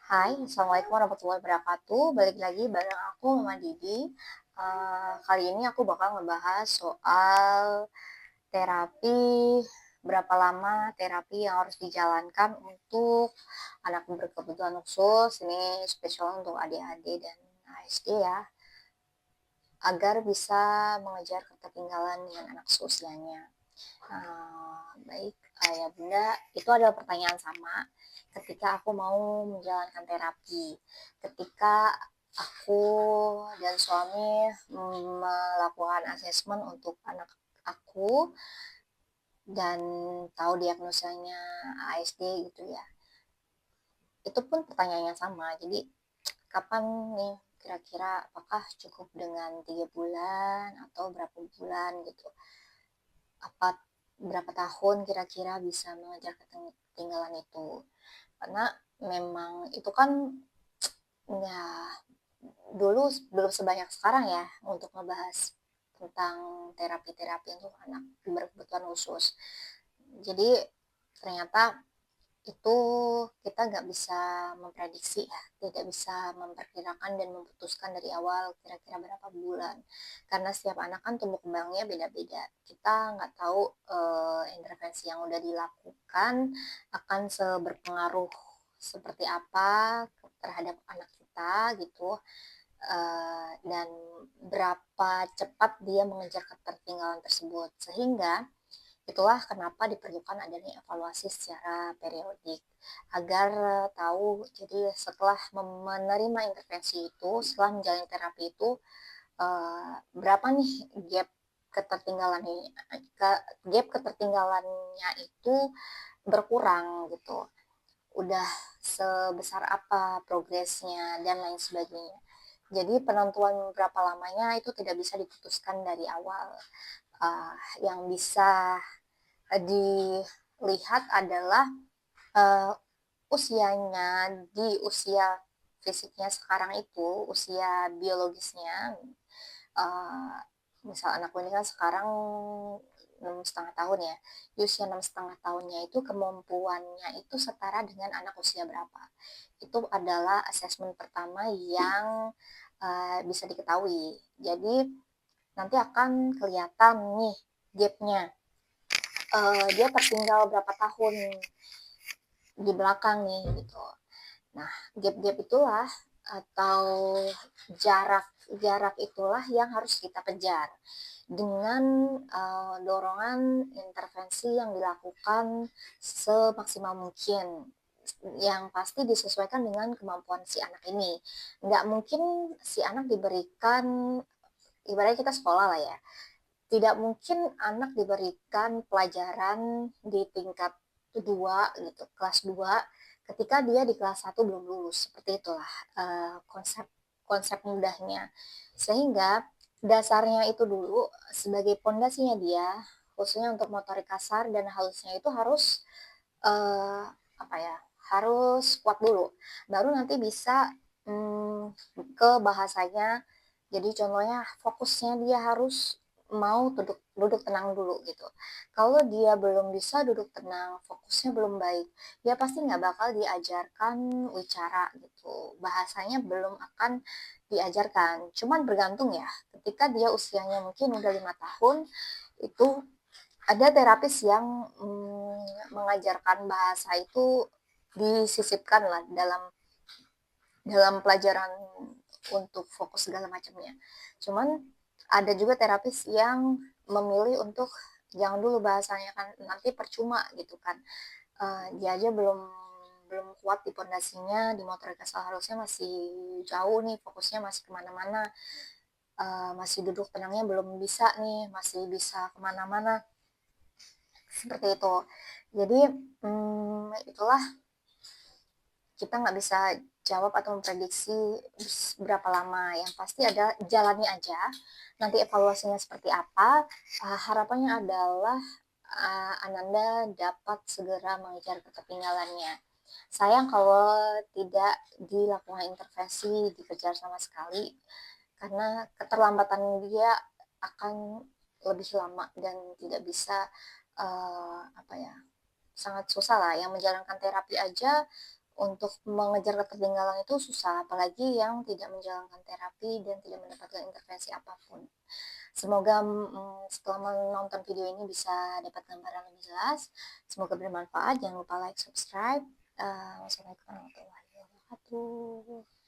Hai, Assalamualaikum warahmatullahi wabarakatuh. Balik lagi bareng aku, Mama Didi. Kali ini aku bakal ngebahas soal terapi, berapa lama terapi yang harus dijalankan untuk anak berkebutuhan khusus, ini spesial untuk adik-adik dan ASD ya, agar bisa mengejar ketertinggalan dengan anak seusianya. Baik, Ayah Bunda, itu adalah pertanyaan sama ketika aku mau menjalankan terapi. Ketika aku dan suami melakukan asesmen untuk anak aku dan tahu diagnosanya ASD gitu ya. Itu pun pertanyaan yang sama. Jadi kapan nih kira-kira apakah cukup dengan 3 bulan atau berapa bulan gitu? Apa berapa tahun kira-kira bisa mengejar ketinggalan itu, karena memang itu kan ya dulu belum sebanyak sekarang ya untuk ngebahas tentang terapi-terapi untuk anak berkebutuhan khusus. Jadi ternyata itu kita nggak bisa memprediksi ya, tidak bisa memperkirakan dan memutuskan dari awal kira-kira berapa bulan, karena setiap anak kan tumbuh kembangnya beda-beda. Kita nggak tahu intervensi yang udah dilakukan akan seberpengaruh seperti apa terhadap anak kita gitu, dan berapa cepat dia mengejar ketertinggalan tersebut, sehingga itulah kenapa diperlukan adanya evaluasi secara periodik agar tahu. Jadi setelah menerima intervensi itu, setelah menjalani terapi itu, berapa nih gap ketertinggalannya, gap ketertinggalannya itu berkurang gitu. Udah sebesar apa progresnya dan lain sebagainya. Jadi penentuan berapa lamanya itu tidak bisa diputuskan dari awal. Yang bisa dilihat adalah uh, usianya di usia fisiknya sekarang itu, usia biologisnya. uh, Misal anakku ini kan sekarang 6,5 tahun ya, di usia 6,5 tahunnya itu kemampuannya itu setara dengan anak usia berapa. Itu adalah asesmen pertama yang bisa diketahui. Jadi nanti akan kelihatan nih gapnya, dia tertinggal berapa tahun di belakang nih gitu. Nah, gap-gap itulah atau jarak itulah yang harus kita kejar dengan dorongan intervensi yang dilakukan semaksimal mungkin, yang pasti disesuaikan dengan kemampuan si anak ini. Nggak mungkin si anak diberikan, ibaratnya kita sekolah lah ya, tidak mungkin anak diberikan pelajaran di tingkat 2 gitu, kelas 2 ketika dia di kelas 1 belum lulus. Seperti itulah konsep konsep mudahnya. Sehingga dasarnya itu dulu sebagai pondasinya dia, khususnya untuk motorik kasar dan halusnya itu harus uh, apa ya? Harus kuat dulu. Baru nanti bisa ke bahasanya. Jadi contohnya fokusnya dia harus mau duduk duduk tenang dulu gitu. Kalau dia belum bisa duduk tenang, fokusnya belum baik, dia pasti nggak bakal diajarkan wicara gitu. Bahasanya belum akan diajarkan. Cuman bergantung ya. Ketika dia usianya mungkin udah 5 tahun, itu ada terapis yang mengajarkan bahasa itu disisipkan lah dalam dalam pelajaran untuk fokus segala macamnya. Cuman ada juga terapis yang memilih untuk jangan dulu bahasanya, kan nanti percuma gitu kan. Dia aja belum belum kuat di pondasinya, di motorik kasar halusnya masih jauh nih, fokusnya masih kemana-mana, masih duduk tenangnya belum bisa nih, masih bisa kemana-mana, seperti itu. Jadi itulah, kita nggak bisa jawab atau memprediksi berapa lama. Yang pasti ada jalani aja. Nanti evaluasinya seperti apa. Harapannya adalah Ananda dapat segera mengejar ketertinggalannya. Sayang kalau tidak dilakukan intervensi, dikejar sama sekali, karena keterlambatan dia akan lebih lama dan tidak bisa apa ya, sangat susah lah. Yang menjalankan terapi aja untuk mengejar ketertinggalan itu susah, apalagi yang tidak menjalankan terapi dan tidak mendapatkan intervensi apapun. Semoga, setelah menonton video ini bisa dapat gambaran lebih jelas. Semoga bermanfaat, jangan lupa like, subscribe. Wassalamualaikum warahmatullahi wabarakatuh.